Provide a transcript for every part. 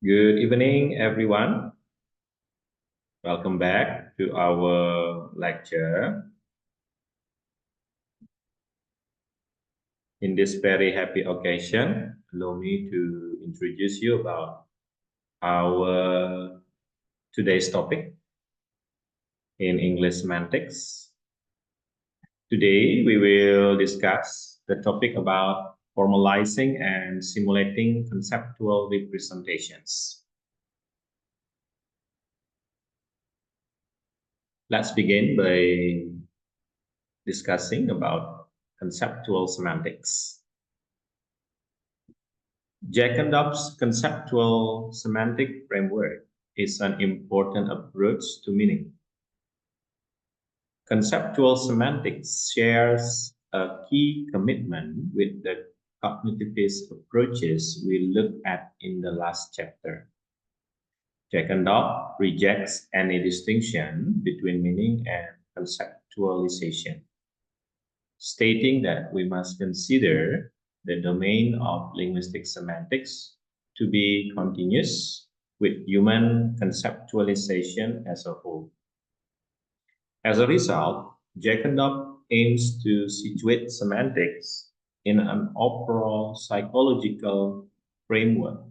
Good evening, everyone. Welcome back to our lecture. In this very happy occasion, allow me to introduce you about our today's topic in English semantics. Today, we will discuss the topic about formalizing and simulating conceptual representations. Let's begin by discussing about conceptual semantics. Jack and Dobbs' conceptual semantic framework is an important approach to meaning. Conceptual semantics shares a key commitment with the cognitivist approaches we looked at in the last chapter. Jack and Dobbs rejects any distinction between meaning and conceptualization, stating that we must consider the domain of linguistic semantics to be continuous with human conceptualization as a whole. As a result, Jacob aims to situate semantics in an overall psychological framework,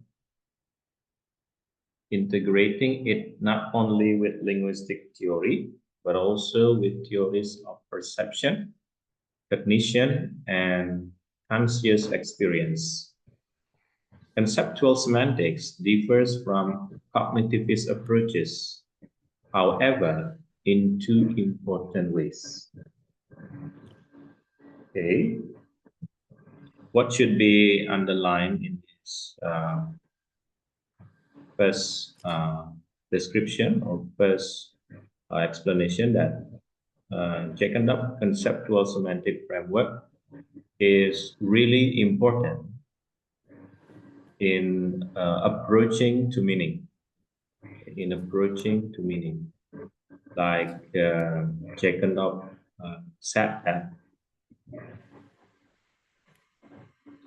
integrating it not only with linguistic theory, but also with theories of perception, cognition, and conscious experience. Conceptual semantics differs from cognitivist approaches, however, in two important ways. Okay, what should be underlined in this first description or first explanation that Jacob conceptual semantic framework is really important in approaching to meaning. Like Jacob said that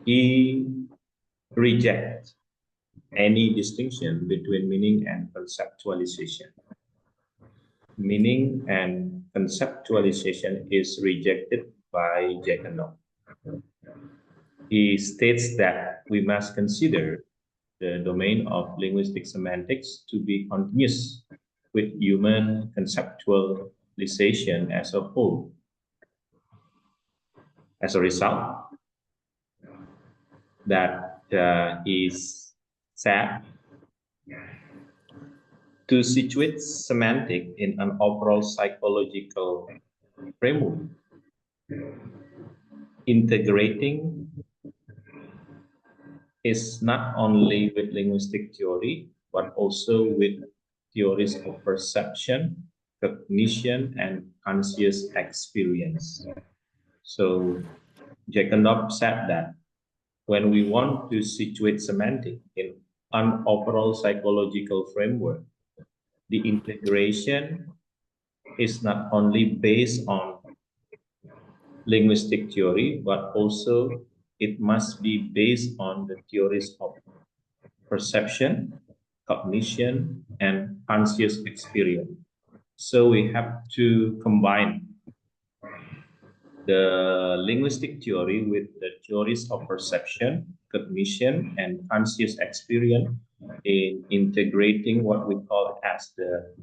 he rejects any distinction between meaning and conceptualization. Meaning and conceptualization is rejected by Jacob. He states that we must consider the domain of linguistic semantics to be continuous with human conceptualization as a whole. As a result, that is said to situate semantic in an overall psychological framework, integrating is not only with linguistic theory, but also with theories of perception, cognition, and conscious experience. So Jacob said that when we want to situate semantic in an overall psychological framework, the integration is not only based on linguistic theory, but also it must be based on the theories of perception, cognition, and conscious experience. So we have to combine the linguistic theory with the theories of perception, cognition, and conscious experience in integrating what we call as the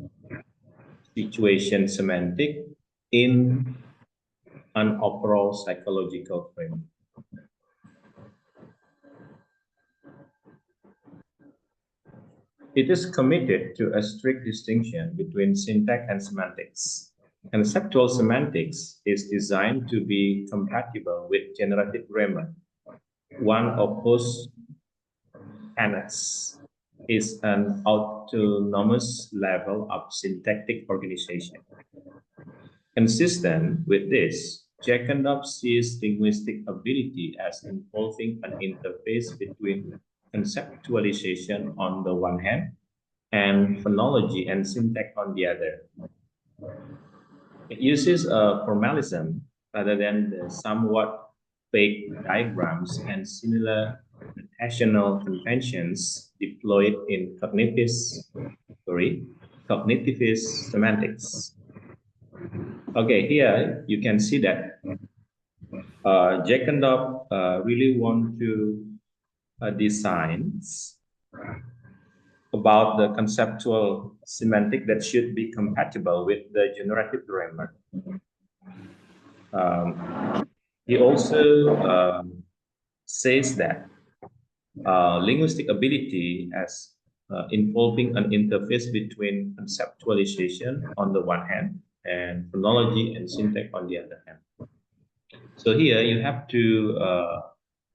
situation semantic in an overall psychological framework. It is committed to a strict distinction between syntax and semantics. Conceptual semantics is designed to be compatible with generative grammar. One of those tenets is an autonomous level of syntactic organization. Consistent with this, Jacob sees linguistic ability as involving an interface between conceptualization on the one hand and phonology and syntax on the other. It uses a formalism rather than the somewhat vague diagrams and similar notational conventions deployed in cognitivist semantics. Okay, here you can see that Jack and Dog really want to design about the conceptual semantic that should be compatible with the generative grammar. He also says that linguistic ability as involving an interface between conceptualization on the one hand and phonology and syntax on the other hand. So here you have to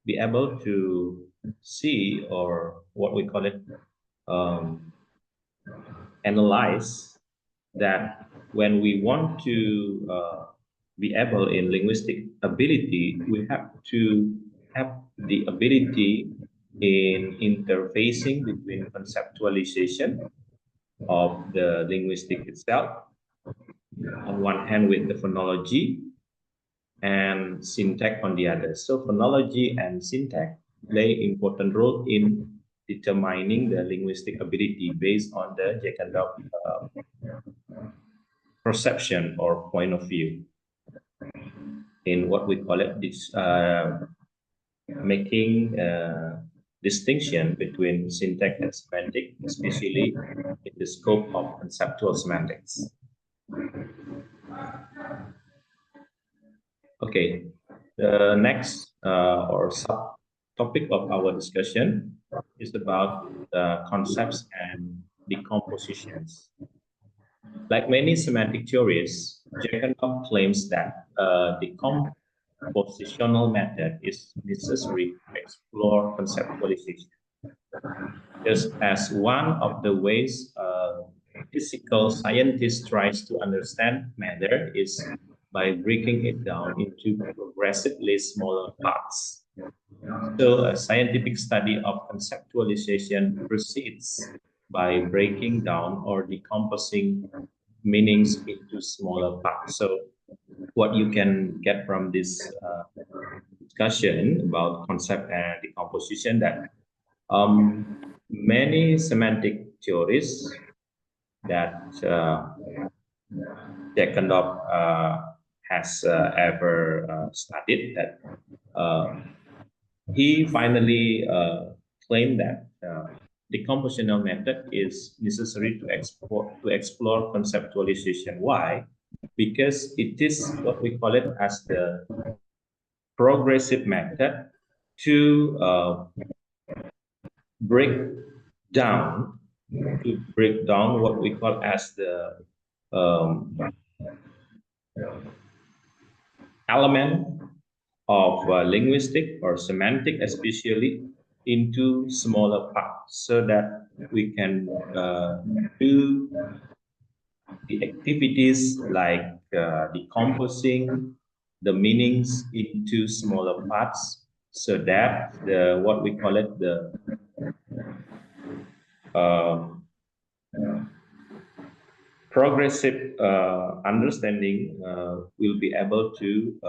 be able to see, or what we call it, analyze that when we want to be able in linguistic ability, we have to have the ability in interfacing between conceptualization of the linguistic itself on one hand with the phonology and syntax on the other. So phonology and syntax play important role in determining the linguistic ability based on the Jack and Dog perception or point of view in what we call it, this making distinction between syntax and semantic, especially in the scope of conceptual semantics. Okay, the next or subtopic of our discussion is about concepts and decompositions. Like many semantic theories, Jack and Dog claims that decompositional method is necessary to explore conceptualization, just as one of the ways physical scientist tries to understand matter is by breaking it down into progressively smaller parts. So a scientific study of conceptualization proceeds by breaking down or decomposing meanings into smaller parts. So what you can get from this discussion about concept and decomposition, that many semantic theories that Jack and Dog has ever studied, that he finally claimed that decompositional method is necessary to explore conceptualization. Why? Because it is what we call it as the progressive method to break down what we call as the element of linguistic or semantic, especially into smaller parts, so that we can do the activities like decomposing the meanings into smaller parts, so that the what we call it the progressive understanding will be able to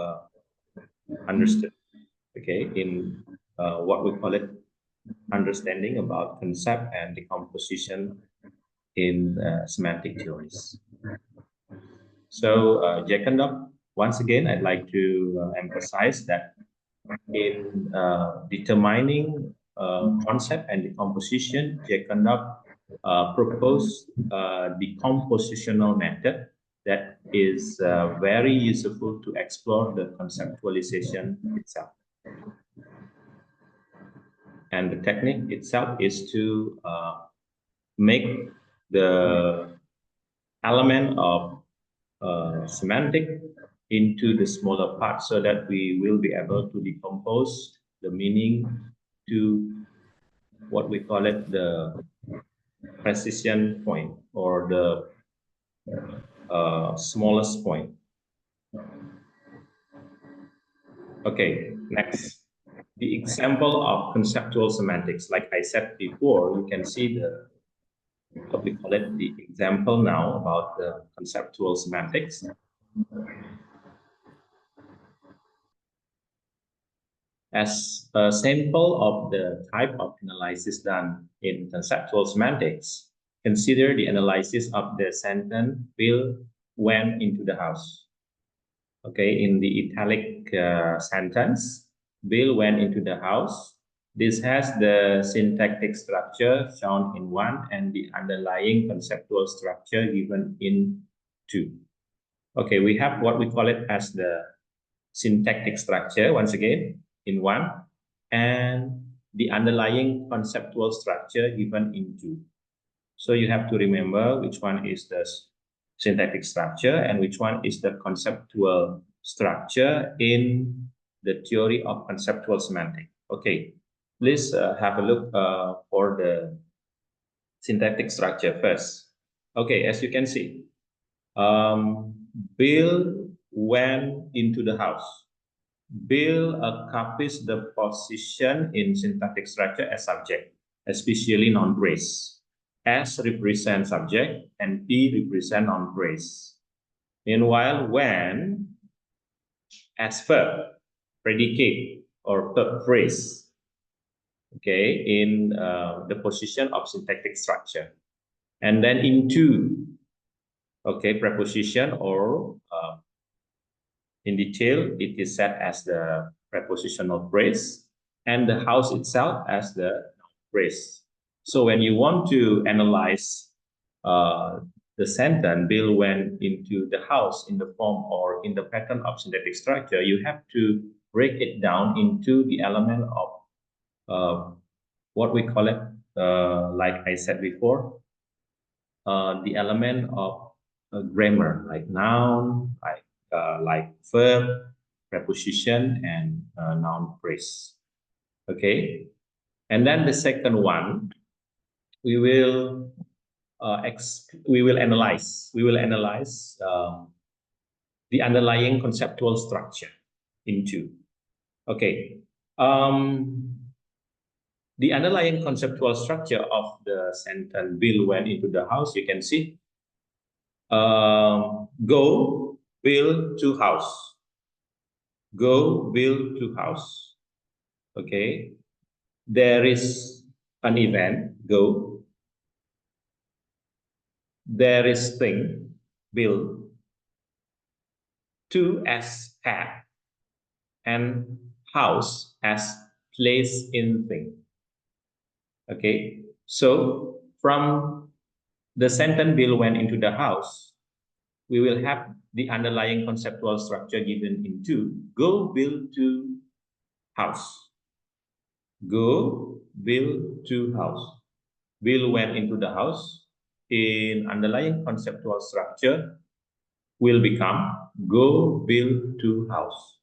understand, okay, in what we call it understanding about concept and decomposition in semantic theories. So Jack and Dog, once again, I'd like to emphasize that in determining concept and decomposition, Jack and Dog proposed a decompositional method that is very useful to explore the conceptualization itself. And the technique itself is to make the element of semantic into the smaller parts, so that we will be able to decompose the meaning to what we call it the precision point, or the smallest point. Okay, next. The example of conceptual semantics, like I said before, you can see the what we call it the example now about the conceptual semantics. As a sample of the type of analysis done in conceptual semantics, consider the analysis of the sentence Bill went into the house. Okay, in the italic sentence, Bill went into the house. This has the syntactic structure shown in 1 and the underlying conceptual structure given in 2. Okay, we have what we call it as the syntactic structure once again in 1 and the underlying conceptual structure given in 2. So you have to remember which one is the syntactic structure and which one is the conceptual structure in the theory of conceptual semantics. Okay, please have a look for the syntactic structure first. Okay, as you can see, Bill went into the house. Bill copies the position in syntactic structure as subject, especially non-phrase. S represents subject and P represent non-phrase. Meanwhile, when as verb, predicate or third phrase, okay, in the position of syntactic structure. And then into, okay, preposition or in detail, it is set as the prepositional phrase and the house itself as the noun phrase. So when you want to analyze the sentence, Bill went into the house in the form or in the pattern of syntactic structure, you have to break it down into the element of what we call it, like I said before, the element of grammar, like noun, like verb, preposition, and noun phrase. Okay, and then the second one, we will analyze. We will analyze the underlying conceptual structure into. Okay, the underlying conceptual structure of the sentence Bill went into the house. You can see go, build to house. Go, build to house. Okay. There is an event, go. There is thing, build. To as path. And house as place in thing. Okay. So from the sentence Bill went into the house, we will have the underlying conceptual structure given in 2. Go, build to house. Go, build to house. Bill went into the house. In underlying conceptual structure will become go, build to house.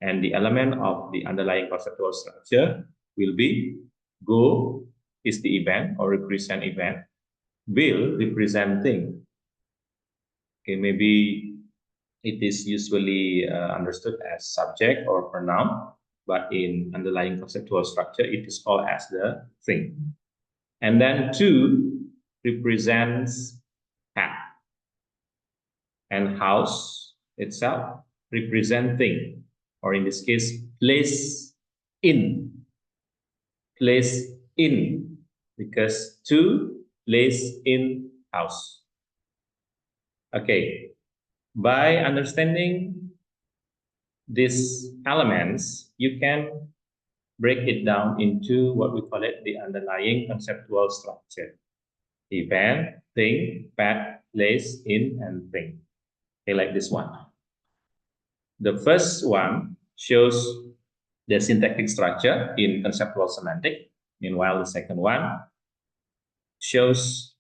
And the element of the underlying conceptual structure will be go is the event or represent event. Will represent thing. Okay, maybe it is usually understood as subject or pronoun, but in underlying conceptual structure, it is called as the thing. And then 2 represents path. And house itself represents thing, or in this case, place in. Place in, because 2 place in house. Okay, by understanding these elements, you can break it down into what we call it the underlying conceptual structure. Event, thing, path, place, in, and thing. Okay, like this one. The first one shows the syntactic structure in conceptual semantic. Meanwhile, the second one shows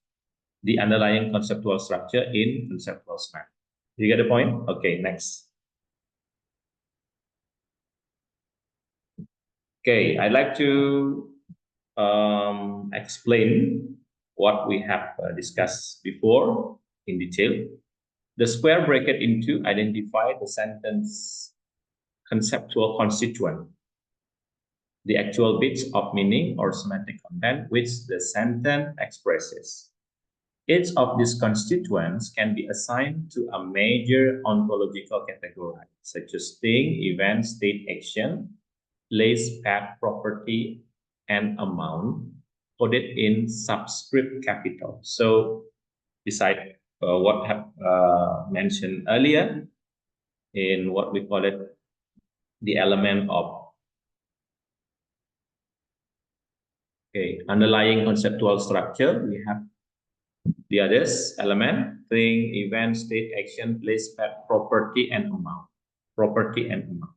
the underlying conceptual structure in conceptual semantic. You get the point? Okay, next. Okay, I'd like to explain what we have discussed before in detail. The square bracket in 2 identify the sentence conceptual constituent, the actual bits of meaning or semantic content which the sentence expresses. Each of these constituents can be assigned to a major ontological category, such as thing, event, state, action, place path property and amount coded in subscript capital. So beside what I have mentioned earlier in what we call it, the element of underlying conceptual structure, we have the others element, thing, event, state, action, place, path, property, and amount. Property and amount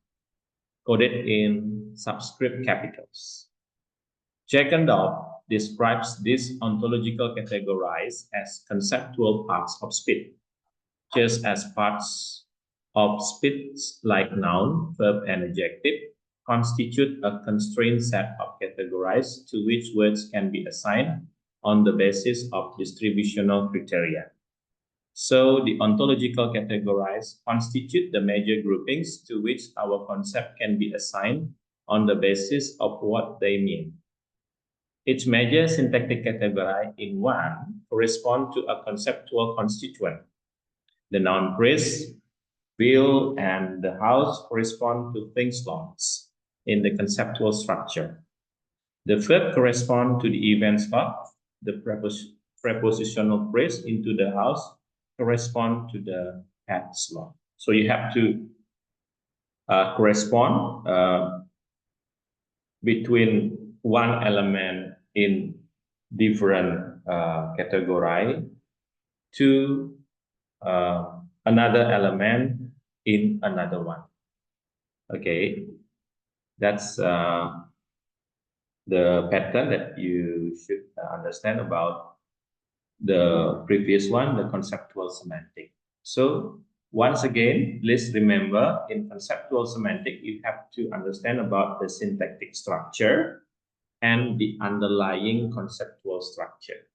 coded in subscript capitals. Jackendorf describes these ontological categories as conceptual parts of speech, just as parts of speech like noun, verb, and adjective constitute a constrained set of categories to which words can be assigned on the basis of distributional criteria. So the ontological categories constitute the major groupings to which our concept can be assigned on the basis of what they mean. Each major syntactic category in one corresponds to a conceptual constituent. The noun phrase, will, and the house correspond to things lots in the conceptual structure. The verb correspond to the event slot. The prepositional phrase into the house correspond to the path slot. So you have to correspond between one element in different category to another element in another one. Okay, that's the pattern that you should understand about the previous one, the conceptual semantic. So once again, please remember in conceptual semantic, you have to understand about the syntactic structure and the underlying conceptual structure.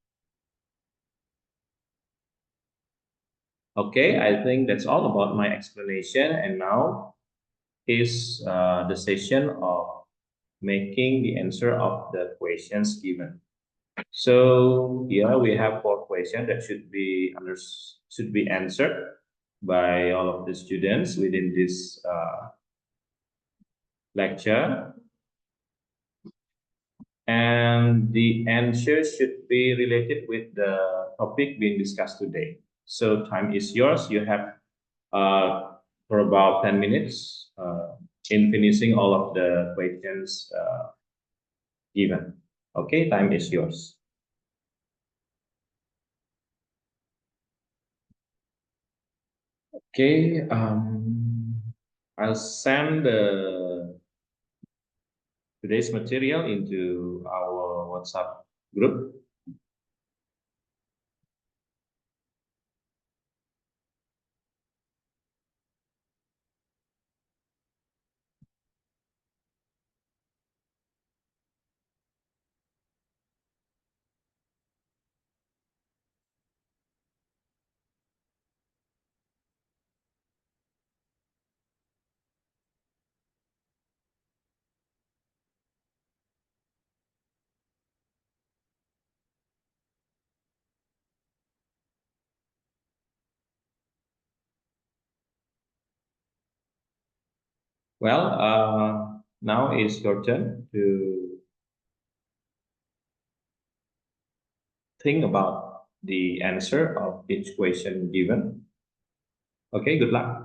Okay, I think that's all about my explanation. And now is the session of making the answer of the questions given. So here we have 4 questions that should be answered by all of the students within this lecture. And the answer should be related with the topic being discussed today. So time is yours. You have for about 10 minutes in finishing all of the questions given. Okay, time is yours. Okay, I'll send today's material into our WhatsApp group. Well, now is your turn to think about the answer of each question given. Okay, good luck.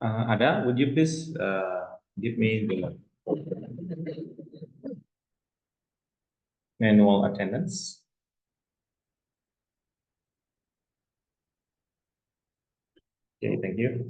Ada, would you please give me the manual attendance? Okay, thank you.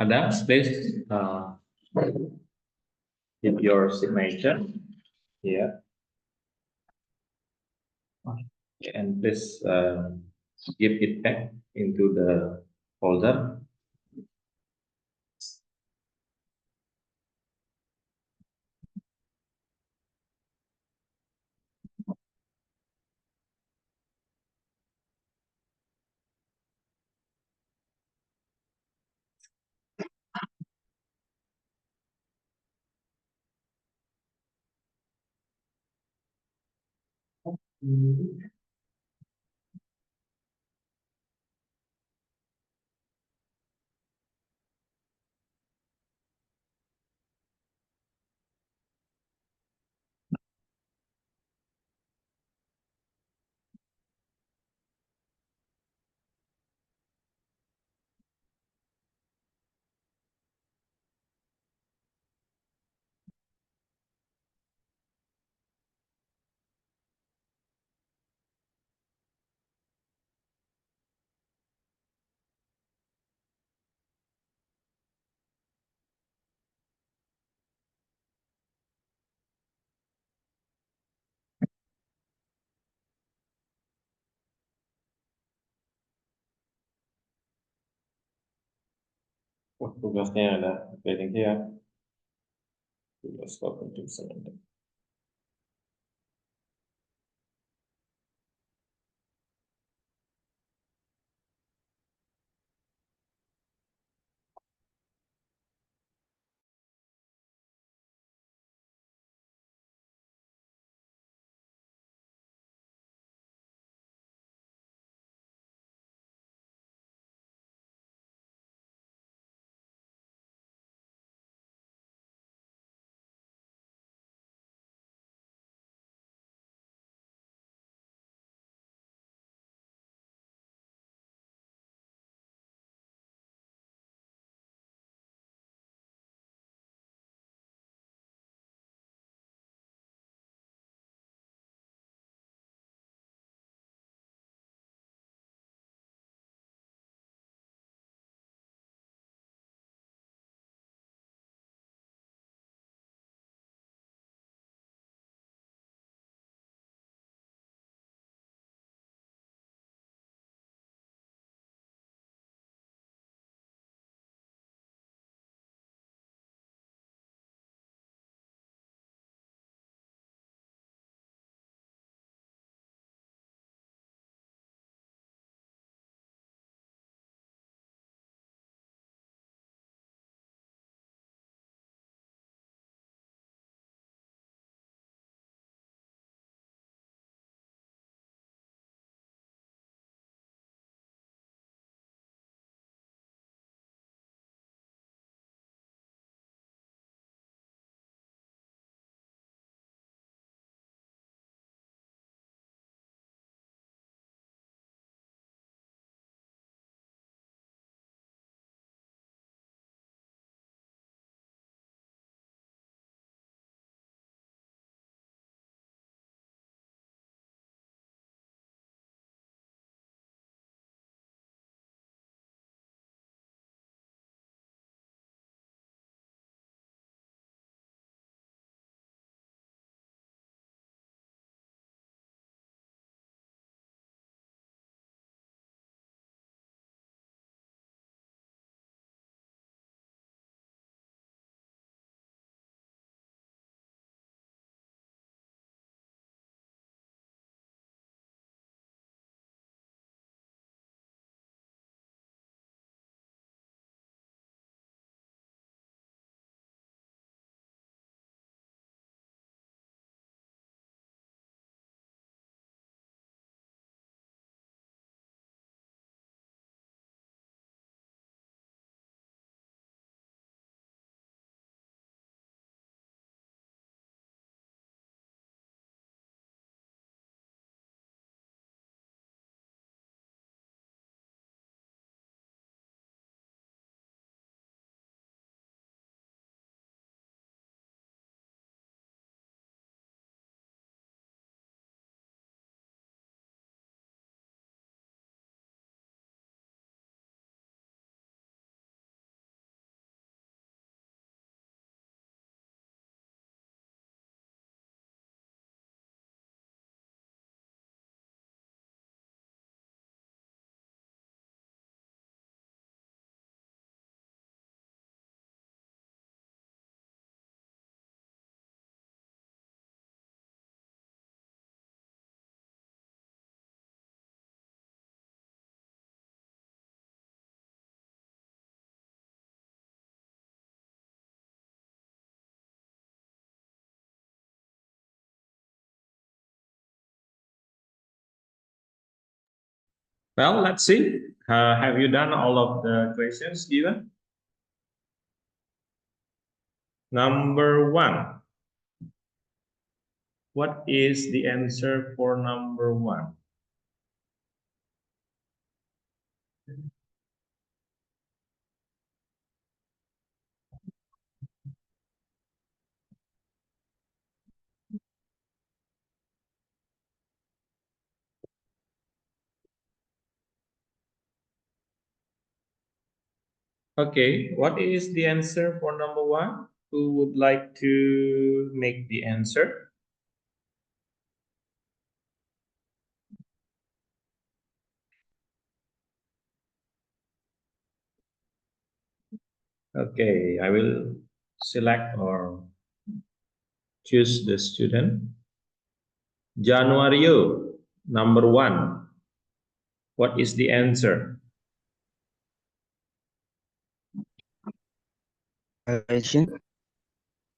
Ada, please give your signature here. And please give it back into the folder. Oh, tugasnya ada. Oke, thank you ya. Tugas cognitive semantics. Well, let's see. Have you done all of the questions given? Number one. What is the answer for number one? Okay, what is the answer for number one? Who would like to make the answer? Okay, I will select or choose the student. Januario, number one. What is the answer? Attention.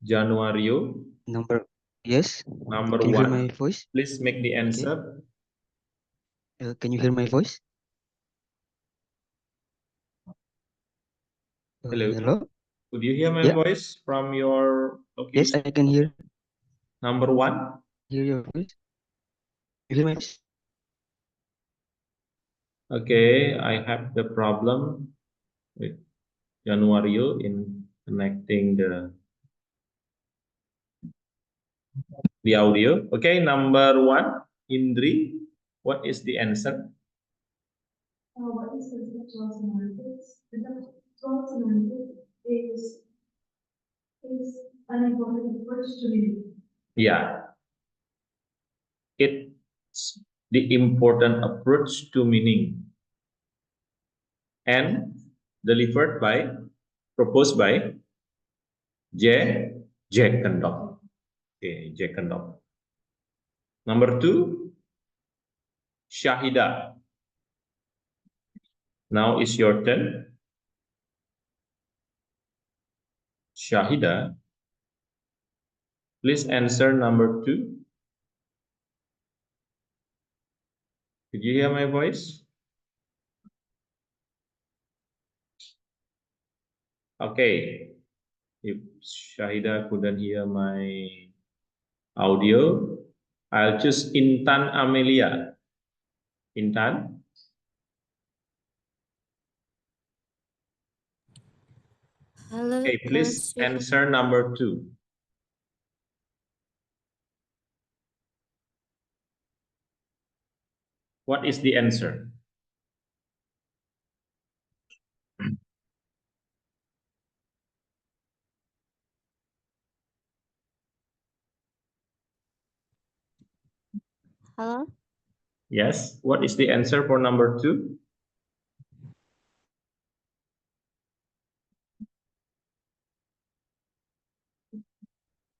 Januario, Number. Yes. number Can you hear my one. voice? Please make the Okay. answer. Can you hear my voice? Hello. Hello. Could you hear my Yeah. voice from your Yes, location? I can hear Number one. your voice. You hear my voice? Okay, I have the problem with Januario in connecting the audio. Okay, number one, Indri. What is the answer? What is conceptual semantics? Conceptual semantics is an important approach to reading. Yeah, it's the important approach to meaning and delivered by, proposed by Jack Kendall. Okay, Jack Kendall. Number two, Shahida. Now is your turn. Shahida, please answer number two. Did you hear my voice? Okay, if Shahida couldn't hear my audio, I'll choose Intan Amelia. Intan, Hello, okay, please student. answer number two. What is the answer? Hello. Yes, what is the answer for number two?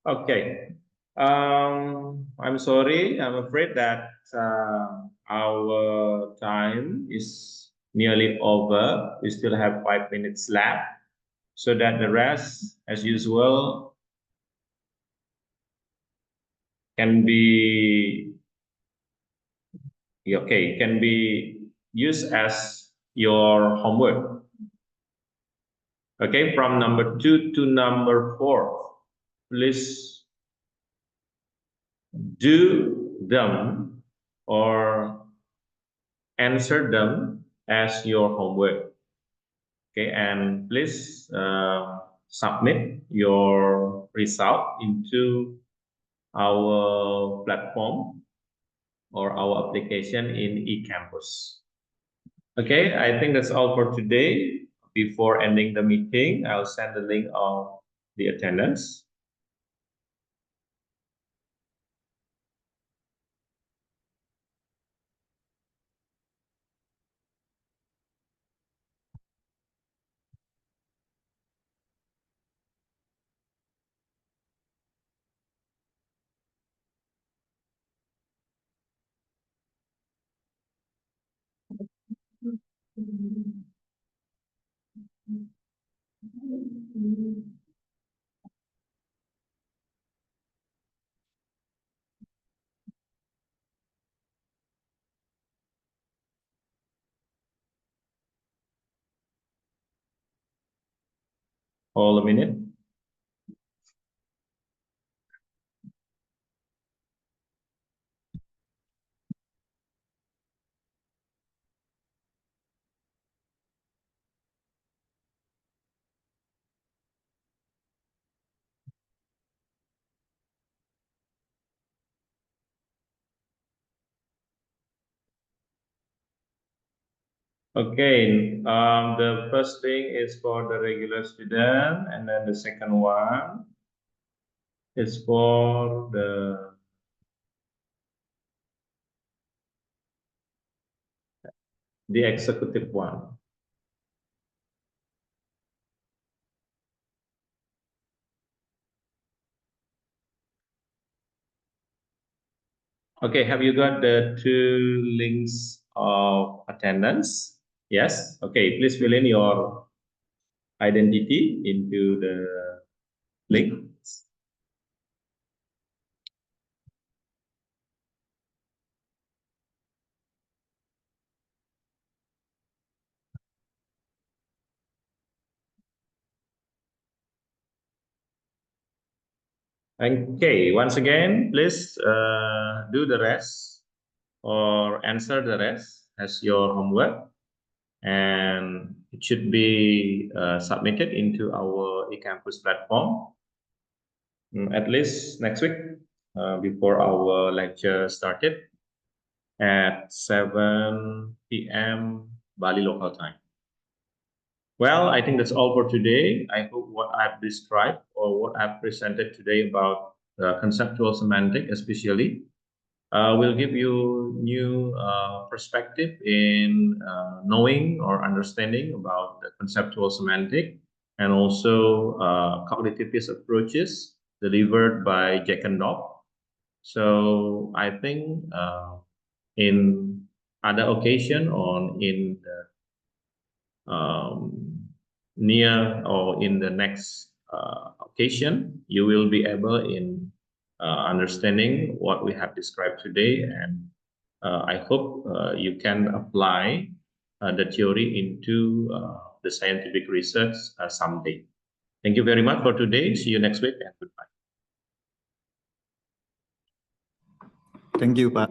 Okay. I'm sorry. I'm afraid that our time is nearly over. We still have 5 minutes left, so that the rest, as usual, can be okay. Can be used as your homework. Okay, from number two to number four, please do them or answer them as your homework. Okay, and please submit your result into our platform or our application in eCampus. Okay, I think that's all for today. Before ending the meeting, I'll send the link of the attendance. Hold a minute. Okay, the first thing is for the regular student, and then the second one is for the executive one. Okay, have you got the two links of attendance? Yes. Okay, please fill in your identity into the link. Okay, once again, please do the rest or answer the rest as your homework, and it should be submitted into our eCampus platform at least next week before our lecture started at 7 p.m. Bali local time. Well, I think that's all for today. I hope what I've described or what I've presented today about conceptual semantic especially will give you new perspective in knowing or understanding about the conceptual semantic and also cognitivist approaches delivered by Jack and Dobb. So I think in other occasion or in the near or in the next occasion, you will be able in understanding what we have described today, and I hope you can apply the theory into the scientific research someday. Thank you very much for today. See you next week and goodbye. Thank you, Pak.